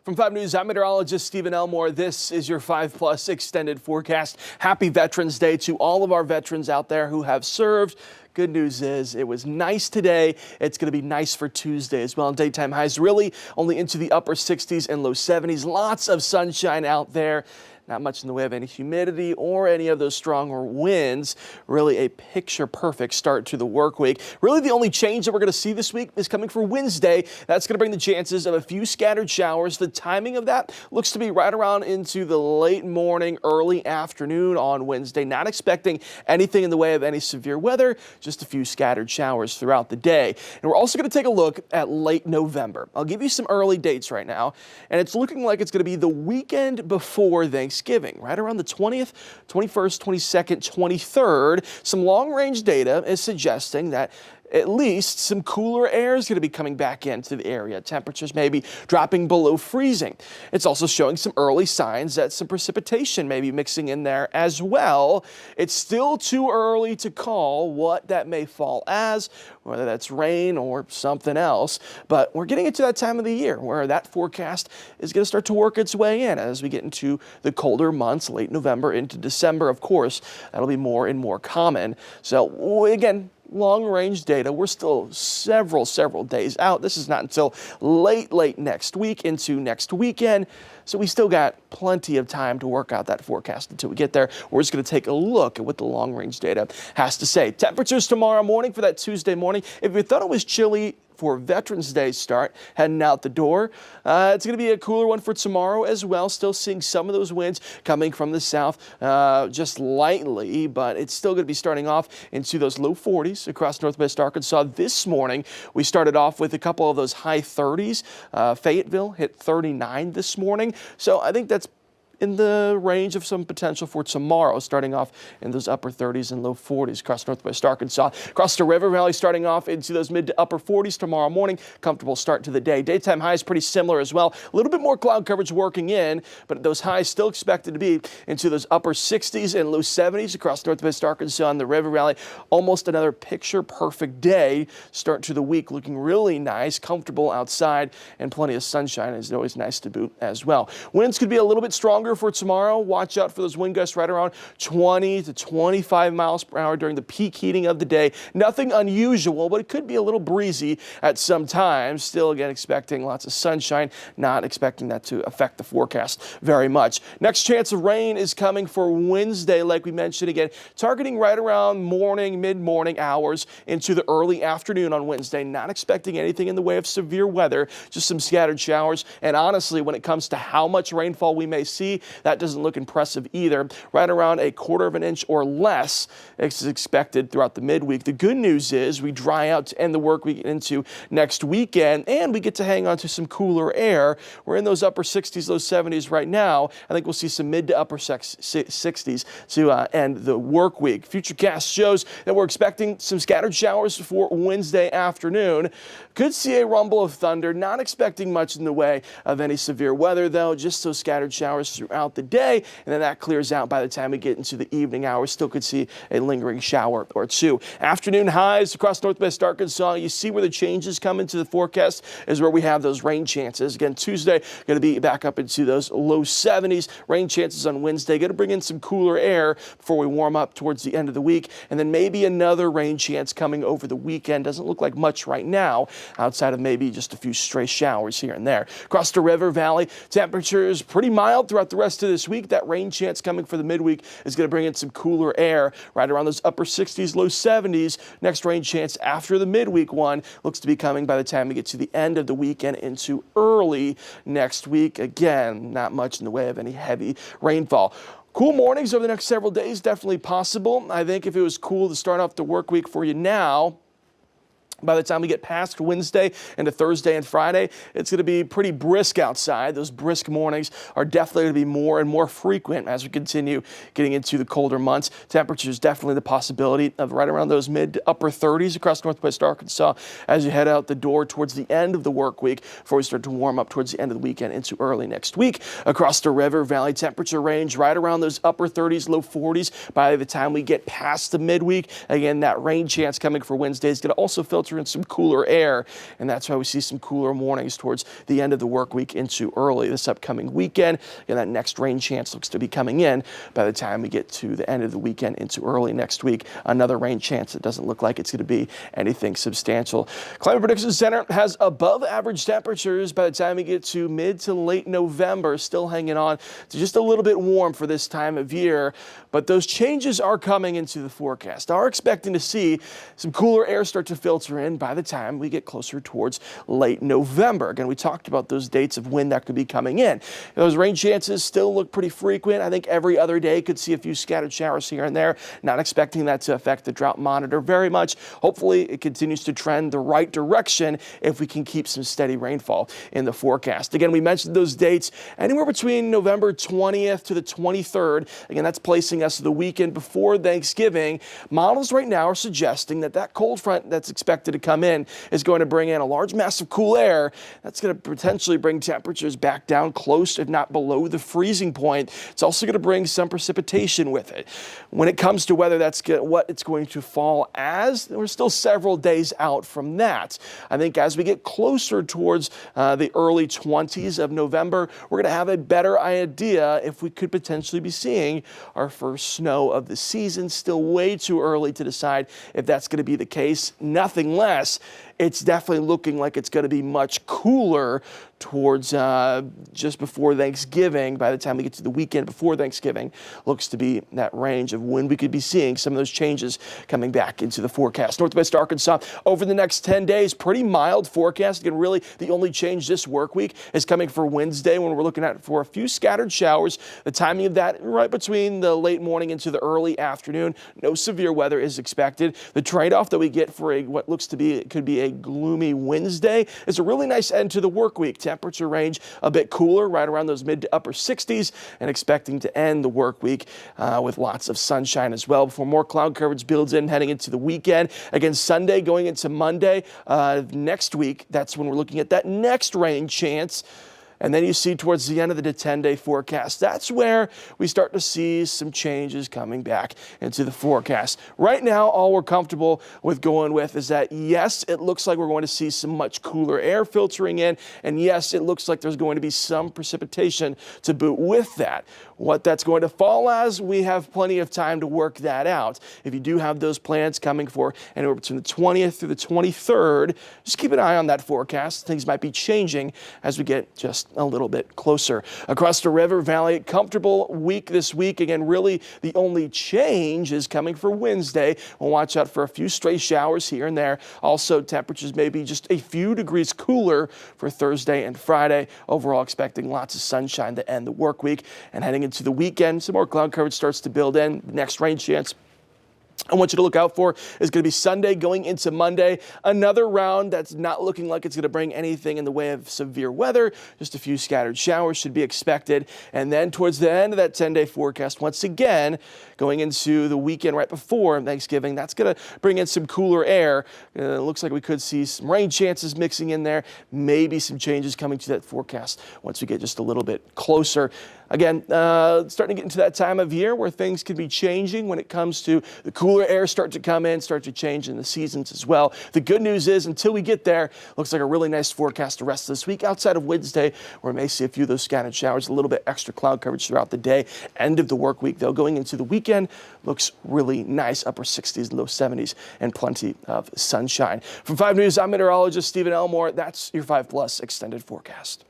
From 5 News, I'm meteorologist Stephen Elmore. This is your 5+ extended forecast. Happy Veterans Day to all of our veterans out there who have served. Good news is it was nice today. It's going to be nice for Tuesday as well. Daytime highs really only into the upper 60s and low 70s. Lots of sunshine out there. Not much in the way of any humidity or any of those stronger winds. Really a picture-perfect start to the work week. Really the only change that we're going to see this week is coming for Wednesday. That's going to bring the chances of a few scattered showers. The timing of that looks to be right around into the late morning, early afternoon on Wednesday. Not expecting anything in the way of any severe weather, just a few scattered showers throughout the day. And we're also going to take a look at late November. I'll give you some early dates right now, and it's looking like it's going to be the weekend before Thanksgiving. Right around the 20th, 21st, 22nd, 23rd. Some long-range data is suggesting that at least some cooler air is going to be coming back into the area. Temperatures may be dropping below freezing. It's also showing some early signs that some precipitation may be mixing in there as well. It's still too early to call what that may fall as, whether that's rain or something else. But we're getting into that time of the year where that forecast is going to start to work its way in as we get into the colder months, late November into December. Of course, that'll be more and more common. So again, long-range data, we're still several days out. This is not until late next week into next weekend. So we still got plenty of time to work out that forecast until we get there. We're just going to take a look at what the long-range data has to say. Temperatures tomorrow morning for that Tuesday morning. If you thought it was chilly for Veterans Day start, heading out the door, it's going to be a cooler one for tomorrow as well. Still seeing some of those winds coming from the south just lightly, but it's still going to be starting off into those low 40s across northwest Arkansas. This morning, we started off with a couple of those high 30s. Fayetteville hit 39 this morning. So I think that's in the range of some potential for tomorrow, starting off in those upper 30s and low 40s across northwest Arkansas. Across the River Valley, starting off into those mid to upper 40s tomorrow morning. Comfortable start to the day. Daytime highs pretty similar as well. A little bit more cloud coverage working in, but those highs still expected to be into those upper 60s and low 70s across northwest Arkansas and the River Valley. Almost another picture-perfect day. Start to the week looking really nice, comfortable outside, and plenty of sunshine is always nice to boot as well. Winds could be a little bit stronger for tomorrow. Watch out for those wind gusts right around 20 to 25 miles per hour during the peak heating of the day. Nothing unusual, but it could be a little breezy at some times. Still, again, expecting lots of sunshine. Not expecting that to affect the forecast very much. Next chance of rain is coming for Wednesday, like we mentioned again, targeting right around morning, mid-morning hours into the early afternoon on Wednesday. Not expecting anything in the way of severe weather, just some scattered showers. And honestly, when it comes to how much rainfall we may see, that doesn't look impressive either. Right around 1/4 of an inch or less is expected throughout the midweek. The good news is we dry out to end the work week into next weekend, and we get to hang on to some cooler air. We're in those upper 60s, low 70s right now. I think we'll see some mid to upper 60s to end the work week. Futurecast shows that we're expecting some scattered showers for Wednesday afternoon. Could see a rumble of thunder. Not expecting much in the way of any severe weather, though. Just those scattered showers throughout the day, and then that clears out by the time we get into the evening hours. Still could see a lingering shower or two. Afternoon highs across northwest Arkansas. You see where the changes come into the forecast is where we have those rain chances. Again, Tuesday going to be back up into those low 70s. Rain chances on Wednesday. Going to bring in some cooler air before we warm up towards the end of the week, and then maybe another rain chance coming over the weekend. Doesn't look like much right now, outside of maybe just a few stray showers here and there. Across the River Valley, temperatures pretty mild throughout the rest of this week. That rain chance coming for the midweek is going to bring in some cooler air right around those upper 60s, low 70s. Next rain chance after the midweek one looks to be coming by the time we get to the end of the weekend into early next week. Again, not much in the way of any heavy rainfall. Cool mornings over the next several days, definitely possible. I think if it was cool to start off the work week for you now, by the time we get past Wednesday into Thursday and Friday, it's going to be pretty brisk outside. Those brisk mornings are definitely going to be more and more frequent as we continue getting into the colder months. Temperatures definitely the possibility of right around those mid to upper 30s across northwest Arkansas as you head out the door towards the end of the work week before we start to warm up towards the end of the weekend into early next week. Across the River Valley, temperature range right around those upper 30s, low 40s by the time we get past the midweek. Again, that rain chance coming for Wednesday is going to also filter filter in some cooler air, and that's why we see some cooler mornings towards the end of the work week into early this upcoming weekend. And that next rain chance looks to be coming in by the time we get to the end of the weekend into early next week. Another rain chance. It doesn't look like it's going to be anything substantial. Climate Prediction Center has above average temperatures by the time we get to mid to late November, still hanging on to just a little bit warm for this time of year. But those changes are coming into the forecast. Are expecting to see some cooler air start to filter in by the time we get closer towards late November. Again, we talked about those dates of when that could be coming in. Those rain chances still look pretty frequent. I think every other day could see a few scattered showers here and there. Not expecting that to affect the drought monitor very much. Hopefully it continues to trend the right direction if we can keep some steady rainfall in the forecast. Again, we mentioned those dates anywhere between November 20th to the 23rd. Again, that's placing us the weekend before Thanksgiving. Models right now are suggesting that that cold front that's expected to come in is going to bring in a large mass of cool air. That's going to potentially bring temperatures back down close, if not below the freezing point. It's also going to bring some precipitation with it. When it comes to whether that's what it's going to fall as, we're still several days out from that. I think as we get closer towards the early 20s of November, we're going to have a better idea if we could potentially be seeing our first snow of the season. Still way too early to decide if that's going to be the case. Nothing less. It's definitely looking like it's going to be much cooler towards just before Thanksgiving. By the time we get to the weekend before Thanksgiving, looks to be that range of when we could be seeing some of those changes coming back into the forecast. Northwest Arkansas over the next 10 days, pretty mild forecast. Again, really the only change this work week is coming for Wednesday when we're looking at for a few scattered showers. The timing of that right between the late morning into the early afternoon. No severe weather is expected. The trade-off that we get for what looks to be, could be a gloomy Wednesday is a really nice end to the work week. Temperature range a bit cooler, right around those mid to upper 60s, and expecting to end the work week with lots of sunshine as well before more cloud coverage builds in heading into the weekend. Again, Sunday going into Monday next week, that's when we're looking at that next rain chance. And then you see towards the end of the 10-day forecast, that's where we start to see some changes coming back into the forecast. Right now, all we're comfortable with going with is that, yes, it looks like we're going to see some much cooler air filtering in. And yes, it looks like there's going to be some precipitation to boot with that. What that's going to fall as, we have plenty of time to work that out. If you do have those plans coming for anywhere between the 20th through the 23rd, just keep an eye on that forecast. Things might be changing as we get just a little bit closer. Across the river valley, comfortable week this week. Again, really the only change is coming for Wednesday. We'll watch out for a few stray showers here and there. Also, temperatures may be just a few degrees cooler for Thursday and Friday. Overall, expecting lots of sunshine to end the work week. And heading into the weekend, some more cloud coverage starts to build in. The next rain chance I want you to look out for is going to be Sunday going into Monday. Another round that's not looking like it's going to bring anything in the way of severe weather. Just a few scattered showers should be expected. And then towards the end of that 10-day forecast, once again, going into the weekend right before Thanksgiving, that's going to bring in some cooler air. It looks like we could see some rain chances mixing in there. Maybe some changes coming to that forecast once we get just a little bit closer. Again, starting to get into that time of year where things could be changing when it comes to the cooler air start to come in, start to change in the seasons as well. The good news is until we get there, looks like a really nice forecast the rest of this week outside of Wednesday, where we may see a few of those scattered showers, a little bit extra cloud coverage throughout the day. End of the work week, though, going into the weekend, looks really nice, upper 60s, low 70s, and plenty of sunshine. From 5 News, I'm meteorologist Stephen Elmore. That's your 5+ extended forecast.